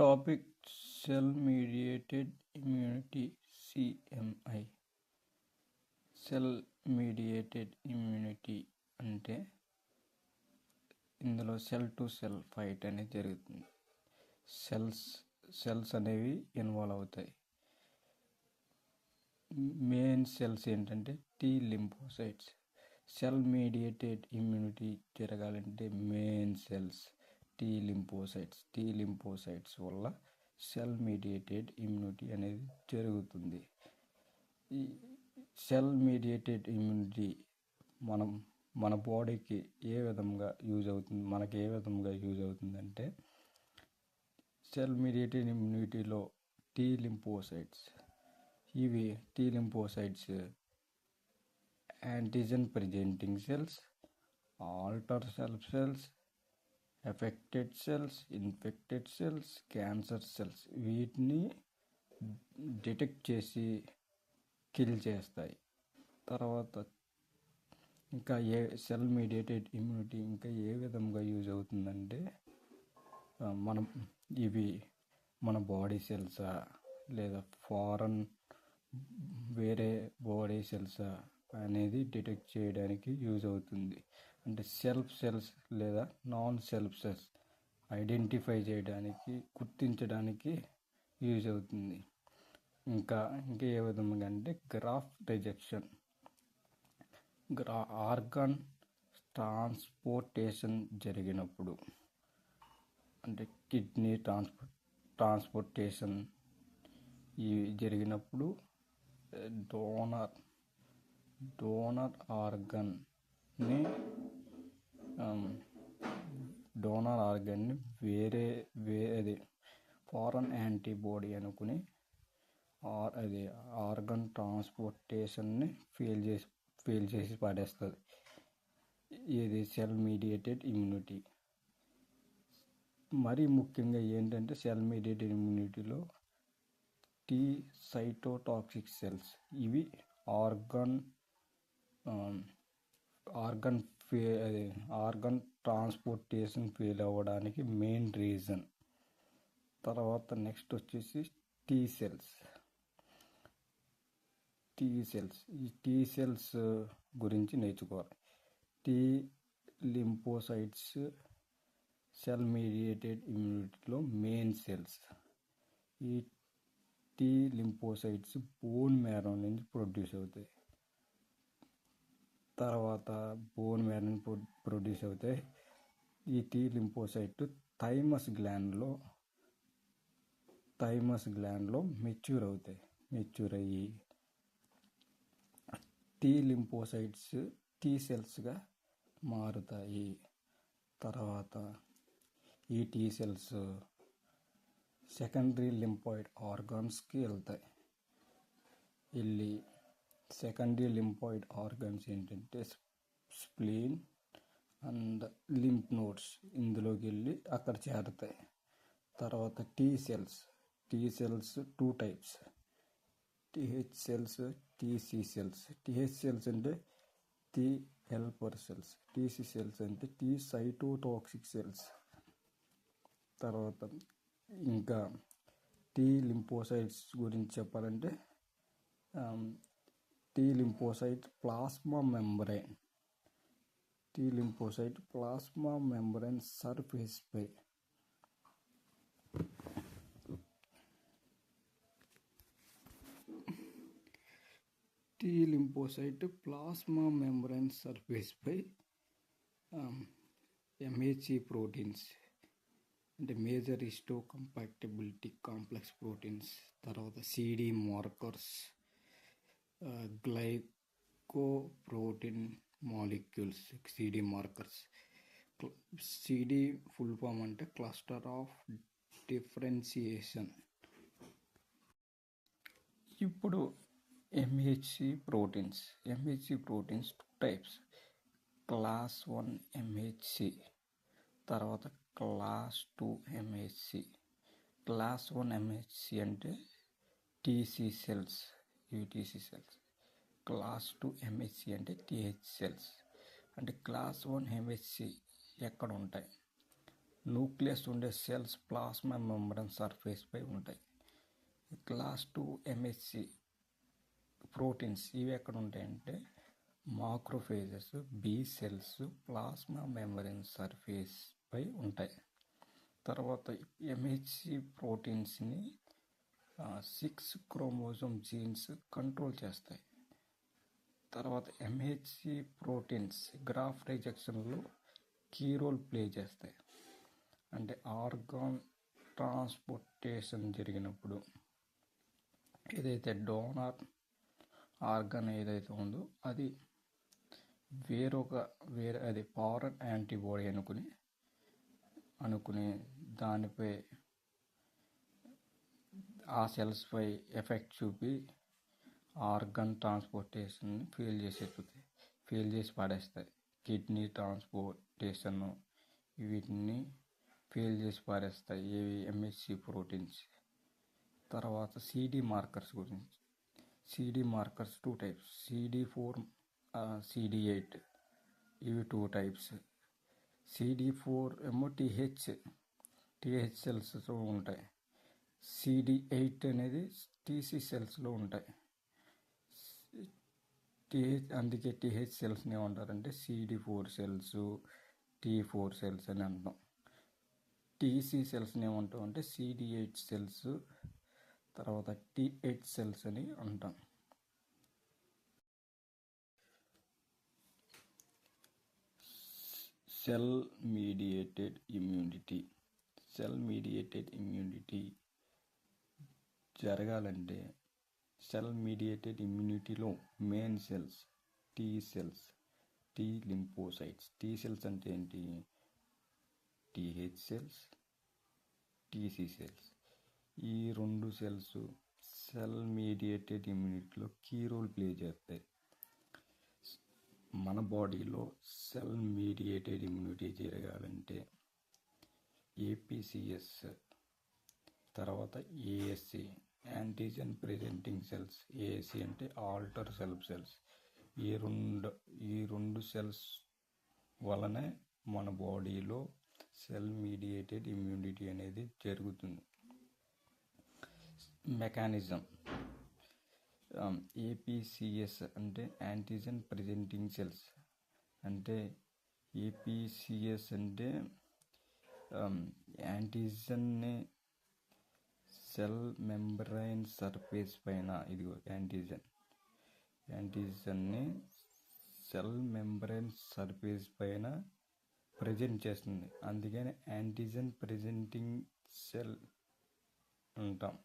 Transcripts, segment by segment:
Topic cell mediated immunity CMI. Cell mediated immunity అంటే ఇందులో cell to cell fight అనేది జరుగుతుంది. సెల్స్ అనేవి ఇన్వాల్వ్ అవుతాయి. మెయిన్ సెల్స్ ఏంటంటే tea lymphocytes. Cell mediated immunity జరగాలంటే మెయిన్ సెల్స్ టీ లింఫోసైట్స్ వల్ల సెల్ మీడియేటెడ్ ఇమ్యూనిటీ అనేది జరుగుతుంది. ఈ సెల్ మీడియేటెడ్ ఇమ్యూనిటీ మన బాడీకి ఏ విధంగా యూజ్ అవుతుందంటే సెల్ మీడియేటెడ్ ఇమ్యూనిటీలో T lymphocytes antigen presenting cells, alter cells, affected cells, infected cells, cancer cells వీటిని డిటెక్ట్ చేసి కిల్ చేస్తాయి. తర్వాత ఇంకా సెల్ మీడియేటెడ్ ఇమ్యూనిటీ ఇంకా ఏ విధంగా యూజ్ అవుతుందంటే ఇవి మన బాడీ సెల్సా లేదా వేరే బాడీ సెల్సా అనేది డిటెక్ట్ చేయడానికి యూజ్ అవుతుంది. అంటే సెల్స్ లేదా నాన్ సెల్స్ ఐడెంటిఫై చేయడానికి, గుర్తించడానికి యూజ్ అవుతుంది. ఇంకా ఏ విధంగా అంటే గ్రాఫ్ట్ రిజెక్షన్, ఆర్గాన్ ట్రాన్స్పోర్టేషన్ జరిగినప్పుడు, అంటే కిడ్నీ ట్రాన్స్పోర్టేషన్ ఇవి జరిగినప్పుడు డోనర్ ఆర్గన్ని వేరే ఫారెన్ యాంటీబాడీ అనుకుని అది ఆర్గన్ ట్రాన్స్పోర్టేషన్ని ఫెయిల్ చేసి పడేస్తుంది. ఇది సెల్ మీడియేటెడ్ ఇమ్యూనిటీ. మరీ ముఖ్యంగా ఏంటంటే సెల్ మీడియేటెడ్ ఇమ్యూనిటీలో టీ సైటోటాక్సిక్ సెల్స్ ఇవి ఆర్గన్ ట్రాన్స్పోర్టేషన్ ఫెయిల్ అవ్వడానికి మెయిన్ రీజన్. తర్వాత నెక్స్ట్ వచ్చేసి టీ సెల్స్ గురించి నేర్చుకోవాలి. టీ లింఫోసైట్స్ సెల్ మీడియేటెడ్ ఇమ్యూనిటీలో మెయిన్ సెల్స్. ఈ టీ లింఫోసైట్స్ బోన్ మ్యారో నుంచి ప్రొడ్యూస్ అవుతాయి. ఈ టీ లింఫోసైట్ థైమస్ గ్లాండ్లో మెచ్యూర్ అయ్యి టీ లింఫోసైట్స్ టీ సెల్స్గా మారుతాయి. తర్వాత ఈ టీ సెల్స్ సెకండరీ లింఫాయిడ్ ఆర్గాన్స్కి వెళ్ళి సెకండరీ లింఫాయిడ్ ఆర్గాన్స్ ఏంటంటే స్ప్లీన్ అండ్ లింఫ్ నోడ్స్ ఇందులోకి వెళ్ళి అక్కడ చేరుతాయి. తర్వాత T cells 2 types, TH cells, TC cells. TH cells అంటే T helper cells, TC cells అంటే టీ సైటోటాక్సిక్ సెల్స్. తర్వాత ఇంకా టీ లింఫోసైట్స్ గురించి చెప్పాలంటే టీ లింఫోసైట్ ప్లాస్మా మెంబ్రేన్ సర్ఫేస్పై ఎంహెచ్సి ప్రోటీన్స్ అంటే major histocompatibility complex proteins, తర్వాత CD markers, glycoprotein molecules. CD markers, CD full form అంటే క్లస్టర్ ఆఫ్ డిఫరెన్షియేషన్. ఇప్పుడు MHC proteins 2 types, class 1 MHC, తర్వాత క్లాస్ 2 ఎంహెచ్సి. క్లాస్ 1 ఎంహెచ్సి అంటే TC cells, ఇవి TC cells. Class 2 MHC అంటే TH cells. అంటే class 1 MHC ఎక్కడ ఉంటాయి? Nucleus ఉండే సెల్స్ ప్లాస్మా మెంబ్రేన్ సర్ఫేస్ పై ఉంటాయి. క్లాస్ 2 ఎంహెచ్సి ప్రోటీన్స్ ఇవి ఎక్కడ ఉంటాయంటే macrophages, B cells plasma membrane surface పై ఉంటాయి. తర్వాత ఎంహెచ్సి ప్రోటీన్స్ని 6 క్రోమోజోమ్ జీన్స్ కంట్రోల్ చేస్తాయి. తర్వాత ఎంహెచ్సి ప్రోటీన్స్ గ్రాఫ్ రిజెక్షన్లో కీ రోల్ ప్లే చేస్తాయి. అంటే ఆర్గాన్ ట్రాన్స్పోర్టేషన్ జరిగినప్పుడు ఏదైతే డోనార్ ఆర్గాన్ ఏదైతే ఉందో అది అది ఫారెన్ యాంటీబాడీ అనుకుని దానిపై ఆ సెల్స్పై ఎఫెక్ట్ చూపి ఆర్గన్ ట్రాన్స్పోర్టేషన్ ఫెయిల్ చేసి పడేస్తాయి. కిడ్నీ ట్రాన్స్పోర్టేషన్ వీటిని ఫెయిల్ చేసి పారేస్తాయి ఇవి ఎంహెచ్సి ప్రోటీన్స్. తర్వాత సిడి మార్కర్స్ గురించి. CD markers 2 types, CD4, CD8 ఇవి 2 టైప్స్. CD4 ఏమో టీహెచ్ సెల్స్లో ఉంటాయి. CD8 అనేది టీసీ సెల్స్లో ఉంటాయి. అందుకే టీహెచ్ సెల్స్ని ఏమంటారంటే CD4 సెల్స్, T4 సెల్స్ అని అంటాం. టీసీ సెల్స్ని ఏమంటాం అంటే CD8 సెల్స్, తర్వాత T8 సెల్స్ అని అంటాం. సెల్ మీడియేటెడ్ ఇమ్యూనిటీ జరగాలంటే సెల్ మీడియేటెడ్ ఇమ్యూనిటీలో main cells T cells, T lymphocytes. T cells అంటే ఏంటి? TH cells, TC cells. ఈ 2 సెల్స్ సెల్ మీడియేటెడ్ ఇమ్యూనిటీలో కీ రోల్ ప్లే చేస్తాయి. మన బాడీలో సెల్ మీడియేటెడ్ ఇమ్యూనిటీ జరగాలంటే ఏపీసీఎస్, తర్వాత ASC antigen presenting cells. ASC అంటే ఆల్టర్ సెల్స్. ఈ రెండు సెల్స్ వలనే మన బాడీలో సెల్ మీడియేటెడ్ ఇమ్యూనిటీ అనేది జరుగుతుంది. మెకానిజం. ఏపీసీఎస్ అంటే యాంటీజెన్ ప్రెజెంటింగ్ సెల్స్. అంటే ఏపీసీఎస్ అంటే యాంటీజన్ని సెల్ మెంబ్రైన్ సర్ఫేస్ పైన, ఇదిగో యాంటీజన్ని సెల్ మెంబ్రైన్ సర్ఫేస్ పైన ప్రజెంట్ చేస్తుంది. అందుకని యాంటీజెన్ ప్రెజెంటింగ్ సెల్ అంటాం.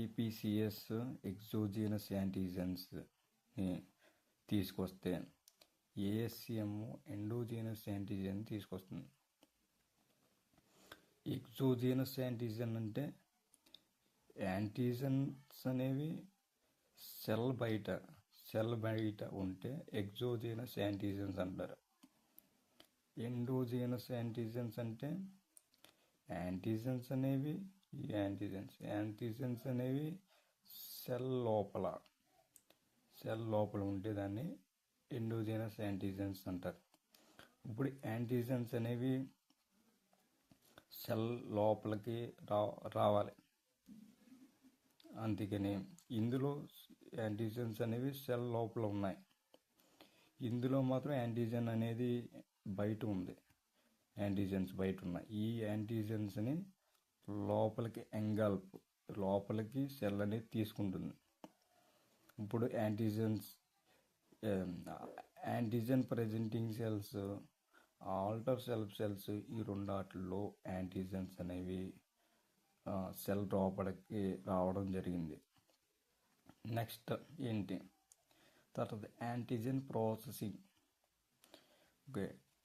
ఏపీసీఎస్ ఎగ్జోజీనస్ యాంటీజెన్స్ని తీసుకొస్తే ఏఎస్సిఎం ఎండోజీనస్ యాంటీజెన్ తీసుకొస్తుంది. ఎగ్జోజీనస్ యాంటీజెన్ అంటే యాంటీజెన్స్ అనేవి సెల్ బయట ఉంటే ఎగ్జోజీనస్ యాంటీజెన్స్ అంటారు. ఎండోజీనస్ యాంటీజెన్స్ అంటే యాంటీజెన్స్ అనేవి సెల్ లోపల ఉంటే దాన్ని ఎండోజీనస్ యాంటీజెన్స్ అంటారు. ఇప్పుడు యాంటీజెన్స్ అనేవి సెల్ లోపలికి రావాలి. అందుకని ఇందులో యాంటీజెన్స్ అనేవి సెల్ లోపల ఉన్నాయి. ఇందులో మాత్రం యాంటీజెన్ అనేది బయట ఉంది. యాంటీజెన్స్ బయట ఉన్నాయి. ఈ యాంటీజెన్స్ని లోపలికి సెల్ అనేది తీసుకుంటుంది. ఇప్పుడు antigen presenting cells, alter cells ఈ 2 వాటిల్లో యాంటీజెన్స్ అనేవి సెల్ లోపలికి రావడం జరిగింది. నెక్స్ట్ ఏంటి? తర్వాత antigen processing.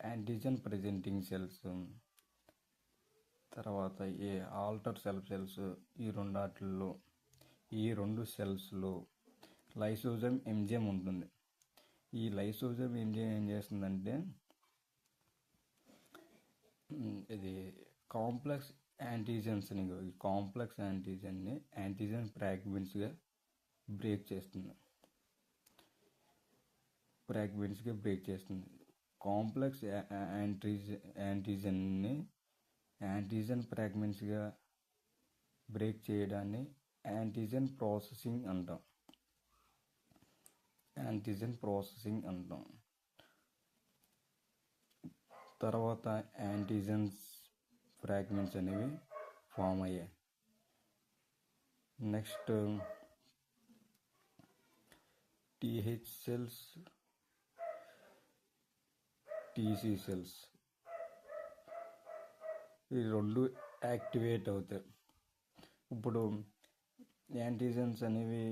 Antigen presenting cells, తర్వాత ఆల్టర్ సెల్స్ ఈ 2 వాటిల్లో ఈ 2 సెల్స్లో లైసోజోమ్ ఎంజైమ్ ఉంటుంది. ఈ లైసోజోమ్ ఎంజైమ్ ఏం చేస్తుందంటే ఇది కాంప్లెక్స్ యాంటీజెన్ని యాంటీజెన్ ఫ్రాగ్మెంట్స్గా బ్రేక్ చేస్తుంది. కాంప్లెక్స్ యాంటీజన్ని యాంటీజన్ ఫ్రాగ్మెంట్స్గా బ్రేక్ చేయడాన్ని యాంటీజన్ ప్రాసెసింగ్ అంటాం. తర్వాత యాంటీజన్స్ ఫ్రాగ్మెంట్స్ అనేవి ఫామ్ అయ్యాయి. Next TH cells, TC cells, ఈ రెండు యాక్టివేట్ అవుతాయి. ఇప్పుడు యాంటీజన్స్ అనేవి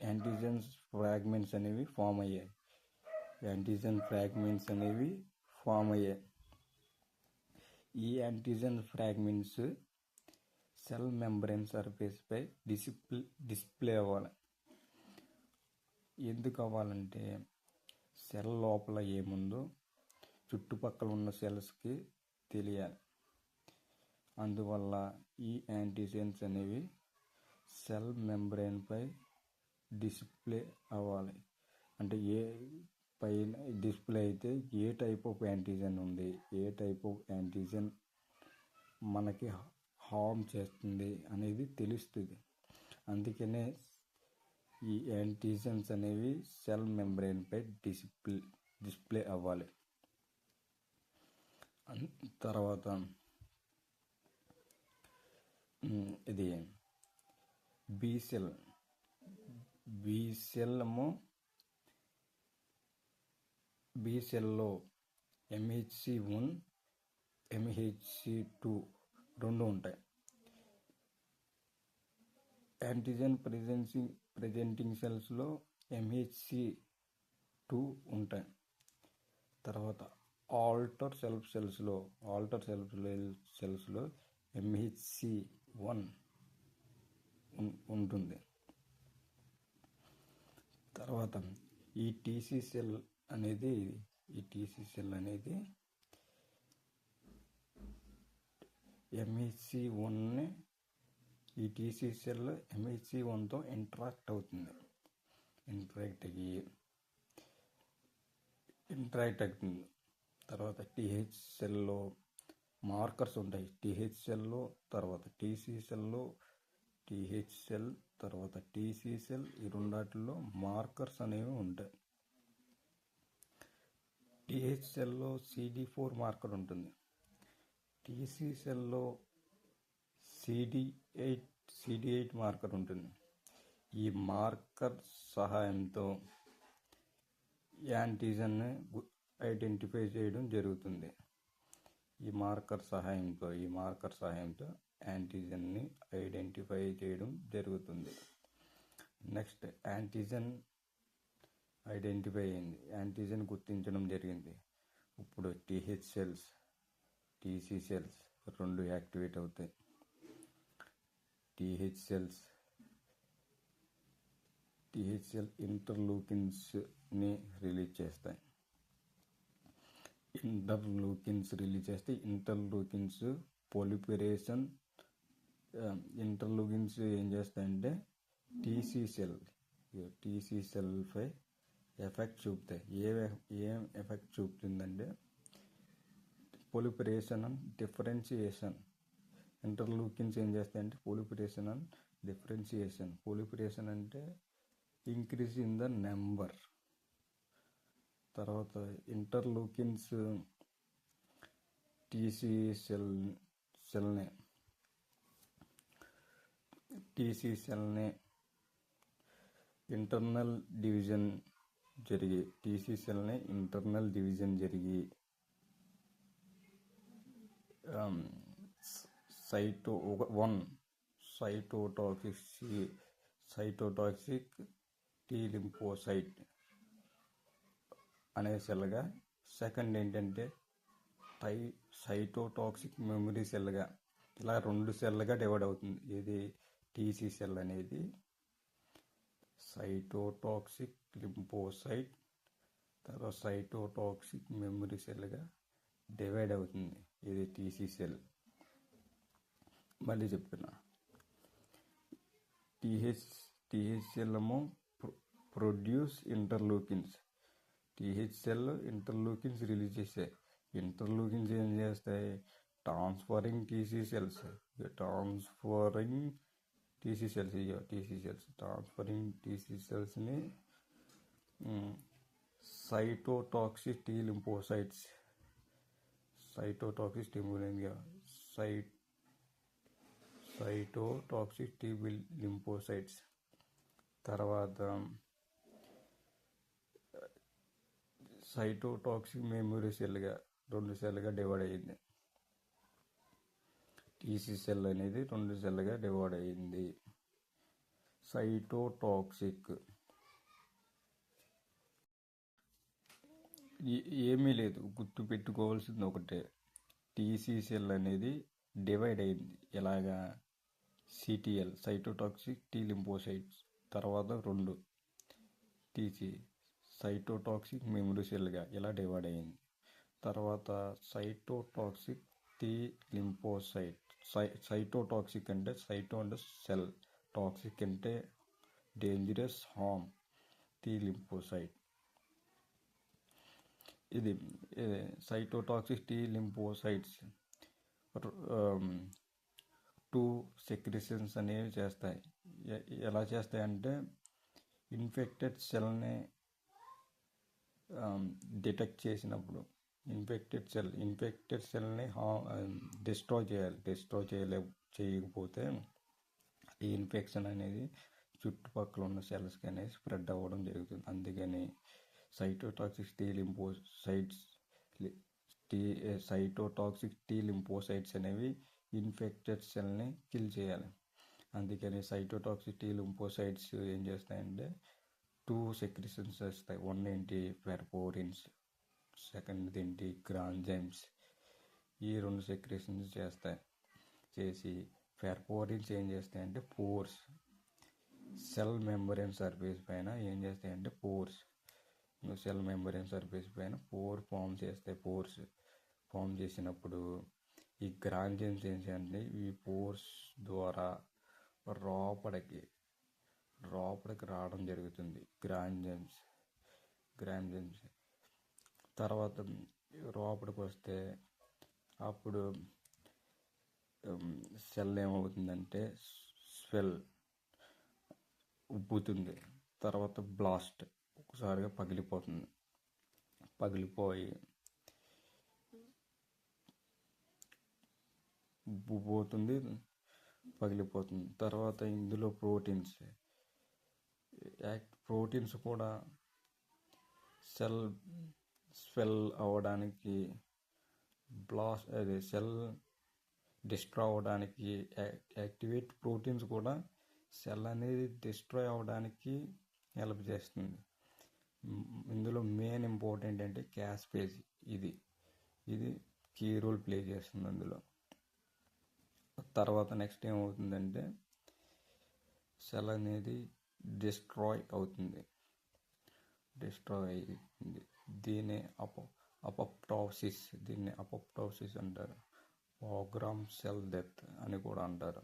యాంటీజన్స్ ఫ్రాగ్మెంట్స్ అనేవి ఫామ్ అయ్యాయి. ఈ antigen fragments cell membrane surface పై డిస్ప్లే అవ్వాలి. ఎందుకు అవ్వాలంటే సెల్ లోపల ఏముందో చుట్టుపక్కల ఉన్న సెల్స్కి తెలియాలి. అందువల్ల ఈ యాంటీజన్స్ అనేవి సెల్ మెంబ్రేన్ పై డిస్ప్లే అవ్వాలి. అంటే ఏ పైన డిస్ప్లే అయితే ఏ టైప్ ఆఫ్ యాంటీజన్ ఉంది, ఏ టైప్ ఆఫ్ యాంటీజన్ మనకి హార్మ్ చేస్తుంది అనేది తెలుస్తుంది. అందుకనే ఈ యాంటీజన్స్ అనేవి సెల్ మెంబ్రేన్ పై డిస్ప్లే అవ్వాలి. తర్వాత ఇది బి సెల్లో MHC1, MHC2 రెండు ఉంటాయి. యాంటీజన్ ప్రెజెంటింగ్ సెల్స్లో MHC2 ఉంటాయి. తర్వాత ఆల్టర్ సెల్స్లో MHC1 ఉంటుంది. తర్వాత ఈ టీసీ సెల్ అనేది MHC1ని ఈ టీసీ సెల్ MHC1తో ఇంటరాక్ట్ అవుతుంది. తర్వాత టీహెచ్ సెల్లో మార్కర్స్ ఉంటాయి. టీహెచ్ సెల్లో, తర్వాత టీసీ సెల్లో, టీహెచ్ సెల్, తర్వాత టీసీ సెల్, ఈ రెండాటిల్లో మార్కర్స్ అనేవి ఉంటాయి. టీహెచ్ సెల్లో CD4 మార్కర్ ఉంటుంది. టీసీ సెల్లో CD8 మార్కర్ ఉంటుంది. ఈ మార్కర్ సహాయంతో యాంటీజన్ని ఐడెంటిఫై చేయడం జరుగుతుంది. ఈ మార్కర్ సహాయంతో యాంటీజన్ని ఐడెంటిఫై చేయడం జరుగుతుంది. నెక్స్ట్ యాంటీజన్ ఐడెంటిఫై అయింది, యాంటీజన్ గుర్తించడం జరిగింది. ఇప్పుడు టీహెచ్ సెల్స్, టీసీ సెల్స్ రెండు యాక్టివేట్ అవుతాయి. టీహెచ్ సెల్ ఇంటర్లూకిన్స్ని రిలీజ్ చేస్తాయి. ఇంటర్లూకిన్స్ పొలిపరేషన్. ఇంటర్లూకిన్స్ ఏం చేస్తాయంటే టీసీ సెల్ పై ఎఫెక్ట్ చూపుతాయి. ఏం ఎఫెక్ట్ చూపుతుందంటే పొలిపరేషన్ అండ్ డిఫరెన్షియేషన్. ఇంటర్లూకిన్స్ ఏం చేస్తాయంటే పొలిపరేషన్ అండ్ డిఫరెన్షియేషన్. పొలిపరేషన్ అంటే ఇంక్రీజ్ ఇన్ ద నెంబర్. తర్వాత ఇంటర్లూకిన్స్ టీసీ సెల్ని ఇంటర్నల్ డివిజన్ జరిగి సైటోటాక్సిక్ టీ లింఫోసైట్ అనే సెల్గా, సెకండ్ ఏంటంటే సైటోటాక్సిక్ మెమరీ సెల్గా, ఇలా రెండు సెల్గా డివైడ్ అవుతుంది. ఇది టీసీ సెల్ అనేది సైటోటాక్సిక్ లింఫోసైట్, తర్వాత సైటోటాక్సిక్ మెమరీ సెల్గా డివైడ్ అవుతుంది. ఇది టీసీ సెల్. మళ్ళీ చెప్తున్నా, టీహెచ్ సెల్ ఏమో produce interleukins, TH cell interleukins release చేస్తాయి. ఇంటర్లూకిన్స్ ఏం చేస్తాయి? Transferring TC cells transferring TC సెల్స్ని సైటోటాక్సిక్ టీ లింఫోసైట్స్ తర్వాత సైటోటాక్సిక్ మెమరీ సెల్గా 2 సెల్గా డివైడ్ అయ్యింది. టీసీ సెల్ అనేది 2 సెల్గా డివైడ్ అయ్యింది. సైటోటాక్సిక్ ఏమీ లేదు, గుర్తు పెట్టుకోవాల్సింది ఒకటే. టీసీ సెల్ అనేది డివైడ్ అయింది. ఎలాగా? సిటిఎల్ సైటోటాక్సిక్ టీ లింఫోసైట్స్, తర్వాత 2 టీసీ సైటోటాక్సిక్ మెమరీ సెల్గా ఇలా డివైడ్ అయింది. తర్వాత సైటోటాక్సిక్ టీ లింఫోసైట్. సైటోటాక్సిక్ అంటే సైటో అంటే సెల్, టాక్సిక్ అంటే డేంజరస్, హార్మ్. టీ లింఫోసైట్ ఇది సైటోటాక్సిక్ టీ లింఫోసైట్స్ 2 సెక్రెషన్స్ అనేవి చేస్తాయి. ఎలా చేస్తాయంటే ఇన్ఫెక్టెడ్ సెల్ని డిటెక్ట్ చేసినప్పుడు ఇన్ఫెక్టెడ్ సెల్ని డిస్ట్రాయ్ చేయకపోతే ఈ ఇన్ఫెక్షన్ అనేది చుట్టుపక్కల ఉన్న సెల్స్కి అనేది స్ప్రెడ్ అవ్వడం జరుగుతుంది. అందుకని సైటోటాక్సిక్ టీ లింఫోసైట్స్ అనేవి ఇన్ఫెక్టెడ్ సెల్ని కిల్ చేయాలి. అందుకని సైటోటాక్సిక్ టీ లింఫోసైట్స్ ఏం చేస్తాయంటే 2 సెక్రెషన్స్ చేస్తాయి. 1 ఏంటి? పెర్ఫోరిన్స్, సెకండ్ ఏంటి? గ్రాంజైమ్స్. ఈ 2 సెక్రెషన్స్ చేసి పెర్ఫోరిన్స్ ఏం చేస్తాయంటే పోర్స్, సెల్ మెంబ్రేన్ సర్ఫేస్ పైన ఏం చేస్తాయంటే సెల్ మెంబ్రేన్ సర్ఫేస్ పైన ఫామ్ చేస్తాయి. ఫామ్ చేసినప్పుడు ఈ గ్రాంజైమ్స్ ఏం చేయాలంటే ఈ పోర్స్ ద్వారా లోపలికి రావడం జరుగుతుంది. గ్రాంజైమ్స్ తర్వాత లోపలికి వస్తే అప్పుడు సెల్ ఏమవుతుందంటే స్వెల్, ఉబ్బుతుంది. తర్వాత బ్లాస్ట్, ఒకసారిగా పగిలిపోయి ఉబ్బిపోతుంది, పగిలిపోతుంది. తర్వాత ఇందులో ప్రోటీన్స్ కూడా సెల్ స్వెల్ అవ్వడానికి, సెల్ డిస్ట్రాయ్ అవ్వడానికి, యాక్టివేట్ ప్రోటీన్స్ కూడా సెల్ అనేది డిస్ట్రాయ్ అవ్వడానికి హెల్ప్ చేస్తుంది. ఇందులో మెయిన్ ఇంపార్టెంట్ అంటే క్యాస్పేజ్, ఇది కీ రోల్ ప్లే చేస్తుంది అందులో. తర్వాత నెక్స్ట్ ఏమవుతుందంటే సెల్ అనేది డిస్ట్రాయ్ అవుతుంది. దీన్ని అపోప్టోసిస్ అంటారు. ప్రోగ్రామ్ సెల్ డెత్ అని కూడా అంటారు.